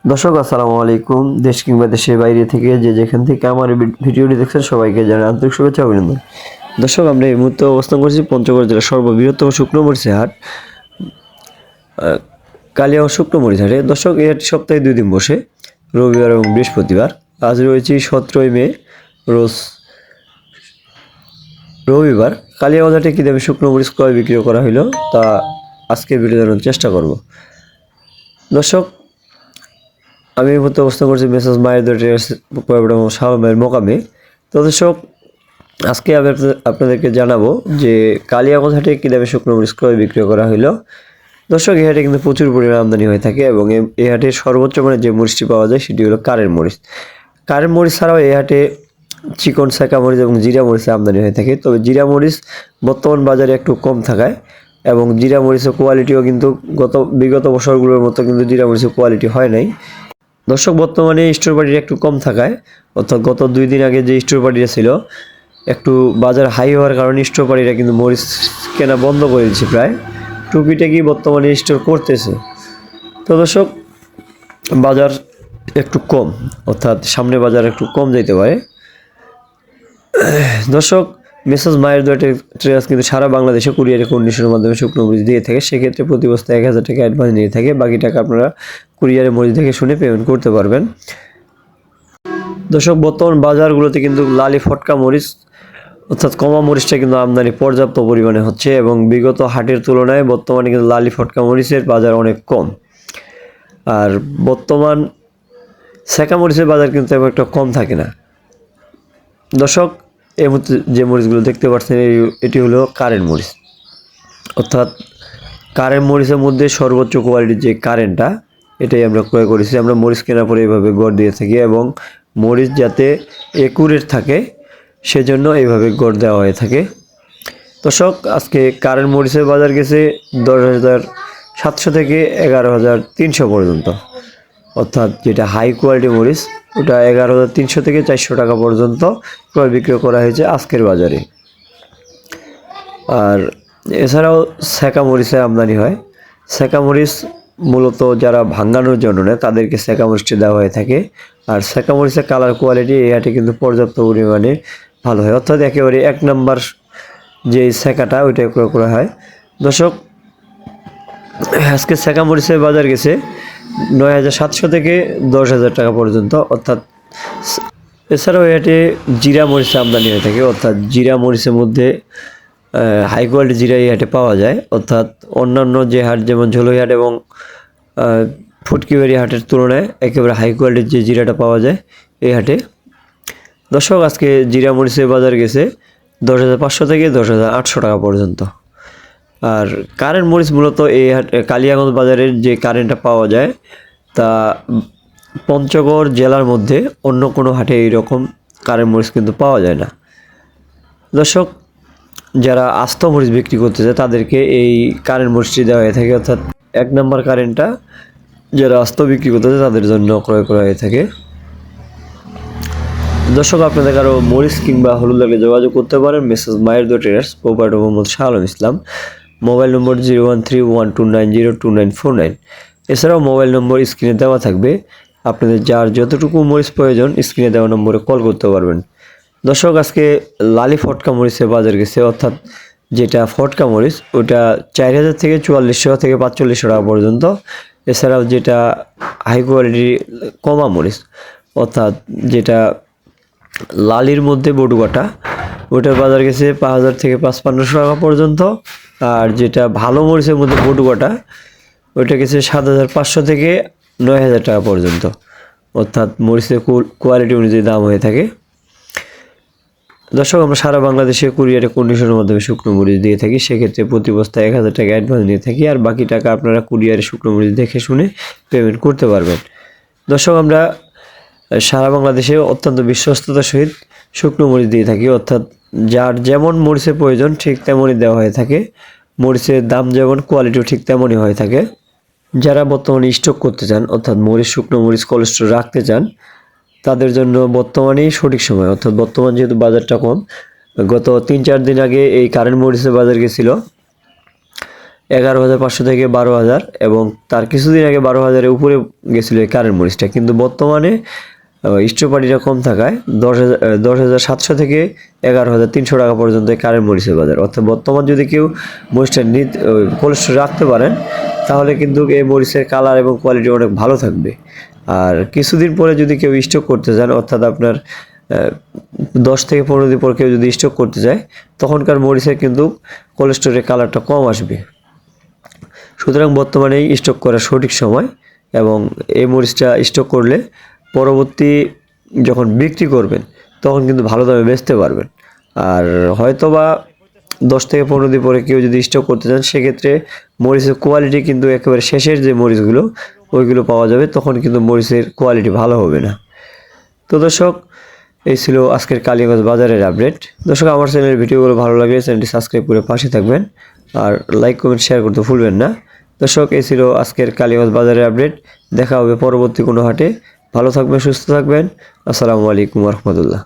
দর্শক আসসালামু আলাইকুম। দেশ কিংবা দেশের বাইরে থেকে যে যেখান থেকে আমার ভিডিওটি দেখছেন সবাইকে জানাই আন্তরিক শুভেচ্ছা অভিনন্দন। দর্শক আমরা এই মুহূর্তে অবস্থান করছি পঞ্চগড় জেলার সর্ববৃহত্তম শুকনো মরিচের হাট কালিয়াগঞ্জ শুকনো মরিচ হাটে। দর্শক এই হাটটি সপ্তাহে 2 দিন বসে, রবিবার এবং বৃহস্পতিবার। আজ রয়েছে 17 মে, রোজ রবিবার। কালিয়াগঞ্জ হাটে কী দামে শুকনো মরিচ ক্রয় বিক্রি করা হলো তা আজকে ভিডিও জানানোর চেষ্টা করব। দর্শক আমি এই মুহূর্তে অবস্থান করছি মেসাজ মায়ের শাহবাগের মোকামে। তো দর্শক আজকে আপনাদেরকে জানাবো যে কালিয়াগঞ্জ হাটে কী দামে শুকনো মরিচ ক্রয় বিক্রি করা হলো। দর্শক এই হাটে কিন্তু প্রচুর পরিমাণে আমদানি হয়ে থাকে এবং এই হাটে সর্বোচ্চ মানে যে মরিচটি পাওয়া যায় সেটি হলো কারের মরিচ। কারের মরিচ ছাড়াও এই হাটে চিকন সেকা মরিচ এবং জিরা মরিচের আমদানি হয়ে থাকে। তবে জিরা মরিচ বর্তমান বাজারে একটু কম থাকায় এবং জিরা মরিচের কোয়ালিটিও কিন্তু বিগত বছরগুলোর মতো কিন্তু জিরা মরিচের কোয়ালিটি হয় নাই। দর্শক বর্তমানে স্টোর পার্টির একটু কম থাকায়, অর্থাৎ গত 2 দিন আগে যে স্টোর পার্টিটা ছিল একটু বাজার হাই হওয়ার কারণে স্টোর পার্টিরা কিন্তু মরিচ কেনা বন্ধ করে দিচ্ছে, প্রায় টুকিটাকি বর্তমানে স্টোর করতেছে। তো দর্শক বাজার একটু কম, অর্থাৎ সামনে বাজার একটু কম যেতে পারে। দর্শক মেসাজ মায়ের দোয়া ট্রেডার্স কিন্তু সারা বাংলাদেশে কুরিয়ারে কন্ডিশনের মাধ্যমে শুকনো মরিচ দিয়ে থাকে। সেক্ষেত্রে প্রতি বস্তায় 1000 টাকা অ্যাডভান্স নিয়ে থাকে, বাকি টাকা আপনারা কুরিয়ারে মরিচ দেখে শুনে পেমেন্ট করতে পারবেন। দর্শক বর্তমান বাজারগুলোতে কিন্তু লালি ফটকা মরিচ অর্থাৎ কমা মরিচটা কিন্তু আমদানি পর্যাপ্ত পরিমাণে হচ্ছে এবং বিগত হাটের তুলনায় বর্তমানে কিন্তু লালি ফটকা মরিচের বাজার অনেক কম। আর বর্তমান সেকা মরিচের বাজার কিন্তু তেমন একটা কম থাকে না। দর্শক এই মুহূর্তে যে মরিচগুলো দেখতে পাচ্ছেন এটি হলো কারেন্ট মরিচ, অর্থাৎ কারেন্ট মরিচের মধ্যে সর্বোচ্চ কোয়ালিটির যে কারেন্টটা এটাই আমরা ক্রয় করেছি। আমরা মরিচ কেনার পরে এইভাবে গড় দিয়ে থাকি এবং মরিচ যাতে একুরেট থাকে সেজন্য এইভাবে গড় দেওয়া হয়ে থাকে। দর্শক আজকে কারেন্ট মরিচের বাজার গেছে 10,700 থেকে 11,300 পর্যন্ত, অর্থাৎ যেটা হাই কোয়ালিটি মরিচ ওটা 11,300 থেকে 400 টাকা পর্যন্ত ক্রয় বিক্রয় করা হয়েছে আজকের বাজারে। আর এছাড়াও সেকা মরিচের আমদানি হয়। সেকা মরিচ মূলত যারা ভাঙানোর জন্য নেয় তাদেরকে সেকা মরিচটি দেওয়া হয়ে থাকে। আর সেকা মরিচের কালার কোয়ালিটি এই হাটে কিন্তু পর্যাপ্ত পরিমাণে ভালো হয়, অর্থাৎ একেবারে 1 নাম্বার যে সেকাটা ওইটা ক্রয় করা হয়। দর্শক আজকে সেকা মরিচের বাজার গেছে 9,700 থেকে 10,000 টাকা পর্যন্ত, অর্থাৎ এছাড়াও এই হাটে জিরা মরিচের আমদানি হয়ে থাকে, অর্থাৎ জিরা মরিচের মধ্যে হাই কোয়ালিটি জিরা এই হাটে পাওয়া যায়। অর্থাৎ অন্যান্য যে হাট যেমন ঝোলই হাট এবং ফুটকিবাড়ি হাটের তুলনায় একেবারে হাই কোয়ালিটির যে জিরাটা পাওয়া যায় এই হাটে। দর্শক আজকে জিরা মরিচের বাজার গেছে 10,500 থেকে 10,800 টাকা পর্যন্ত। আর কারেন্ট মরিচ মূলত এই কালিয়াগঞ্জ বাজারের যে কারেন্টটা পাওয়া যায় তা পঞ্চগড় জেলার মধ্যে অন্য কোনো হাটে এইরকম কারেন্ট মরিচ কিন্তু পাওয়া যায় না। দর্শক যারা আস্ত মরিচ বিক্রি করতে চায় তাদেরকে এই কারেন্ট মরিচটি দেওয়া হয়ে থাকে, অর্থাৎ 1 নাম্বার কারেন্টটা যারা আস্ত বিক্রি করতে চায় তাদের জন্য ক্রয় করা হয়ে থাকে। দর্শক আপনাদের কারো মরিচ কিংবা হলুদ লাগলে যোগাযোগ করতে পারেন মেসাজ মায়ের দোয়া traders, proprietor Mohammad Shah Alam Islam. Mobile number 013129024949। এছাড়াও মোবাইল নম্বর স্ক্রিনে দেওয়া থাকবে, আপনাদের যার যতটুকু মরিচ প্রয়োজন স্ক্রিনে দেওয়া নম্বরে কল করতে পারবেন। দর্শক আজকে লালি ফটকা মরিচের বাজার গেছে, অর্থাৎ যেটা ফটকা মরিচ ওটা 4,000 থেকে 4400 থেকে 4500 টাকা পর্যন্ত। এছাড়াও যেটা হাই কোয়ালিটি কমা মরিচ অর্থাৎ যেটা লালির মধ্যে বটুকাটা ওটার বাজার গেছে 5,000 থেকে 5,500 টাকা পর্যন্ত। আর যেটা ভালো মরিচের মধ্যে বটুকাটা ওইটা গেছে 7,500 থেকে 9,000 টাকা পর্যন্ত, অর্থাৎ মরিচের কোয়ালিটি অনুযায়ী দাম হয়ে থাকে। দর্শক আমরা সারা বাংলাদেশে কুরিয়ারে কন্ডিশনের মাধ্যমে শুকনো মরিচ দিয়ে থাকি। সেক্ষেত্রে প্রতি বস্তায় 1,000 টাকা অ্যাডভান্স নিয়ে থাকি, আর বাকি টাকা আপনারা কুরিয়ারে শুকনো মরিচ দেখে শুনে পেমেন্ট করতে পারবেন। দর্শক আমরা সারা বাংলাদেশে অত্যন্ত বিশ্বস্ততার সহিত শুকনো মরিচ দিয়ে থাকি, অর্থাৎ যার যেমন মরিচের প্রয়োজন ঠিক তেমনই দেওয়া হয়ে থাকে। মরিচের দাম যেমন কোয়ালিটিও ঠিক তেমনই হয়ে থাকে। যারা বর্তমানে স্টক করতে চান অর্থাৎ মরিচ শুকনো মরিচ কোলেস্ট্রল রাখতে চান তাদের জন্য বর্তমানেই সঠিক সময়, অর্থাৎ বর্তমান যেহেতু বাজারটা কম, গত 3-4 দিন আগে এই কারেন্ট মরিচের বাজার গেছিলো 11,500 থেকে 12,000 এবং তার কিছুদিন আগে 12,000-এর উপরে গেছিল এই কারেন্ট মরিচটা, কিন্তু বর্তমানে স্টোপারিটা কম থাকায় 10,700 থেকে 11,300 টাকা পর্যন্ত এই কারেন্ট মরিচের বাজার। অর্থাৎ বর্তমান যদি কেউ মরিচটা কোল্ড স্টোরে রাখতে পারেন তাহলে কিন্তু এই মরিচের কালার এবং কোয়ালিটি অনেক ভালো থাকবে। আর কিছুদিন পরে যদি কেউ স্টক করতে চান, অর্থাৎ আপনার 10 থেকে 15 দিন পর কেউ যদি স্টক করতে যায়, তখনকার মরিচের কিন্তু কোল্ড স্টোরের কালারটা কম আসবে। সুতরাং বর্তমানেই স্টক করার সঠিক সময়, এবং এই মরিচটা স্টক করলে পরবর্তী যখন বিক্রি করবেন তখন কিন্তু ভালো দামে বেচতে পারবেন। আর হয়তোবা 10 থেকে 15 দিন পরে কেউ যদি স্টক করতে চান, সেক্ষেত্রে মরিচের কোয়ালিটি কিন্তু একেবারে শেষের যে মরিচগুলো ওইগুলো পাওয়া যাবে, তখন কিন্তু মরিচের কোয়ালিটি ভালো হবে না। তো দর্শক, এই ছিল আজকের কালীগঞ্জ বাজারের আপডেট। দর্শক, আমার চ্যানেলের ভিডিওগুলো ভালো লাগলে চ্যানেলটি সাবস্ক্রাইব করে পাশে থাকবেন, আর লাইক কমেন্ট শেয়ার করতে ভুলবেন না। দর্শক, এই ছিল আজকের কালীগঞ্জ বাজারের আপডেট। দেখা হবে পরবর্তী কোনো হাটে। ভালো থাকবেন, সুস্থ থাকবেন। আসসালামু আলাইকুম রহমতুল্লাহ।